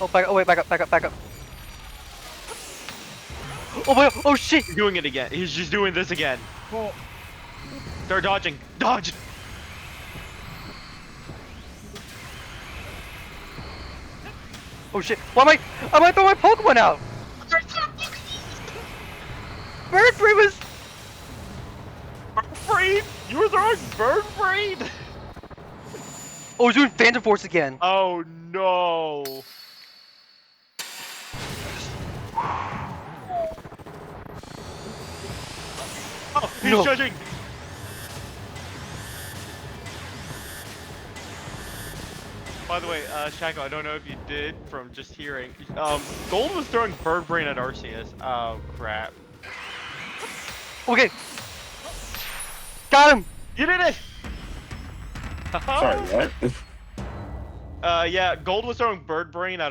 Oh, back up. Oh, wait, back up, back up, back up. Oh, my God. Oh, shit. He's doing it again. He's just doing this again. Oh, Start dodging. Dodge! Oh, shit. Why am I might throw my Pokemon out. Bird Free was. Bird Brain! You were throwing Bird Brain! Oh, he's doing Phantom Force again. Oh no! Oh, he's No. judging! By the way, Shaco, I don't know if you did from just hearing. Gold was throwing Bird Brain at Arceus. Oh crap. Okay. Got him. You did it! sorry, what? Yeah, Gold was throwing Bird Brain at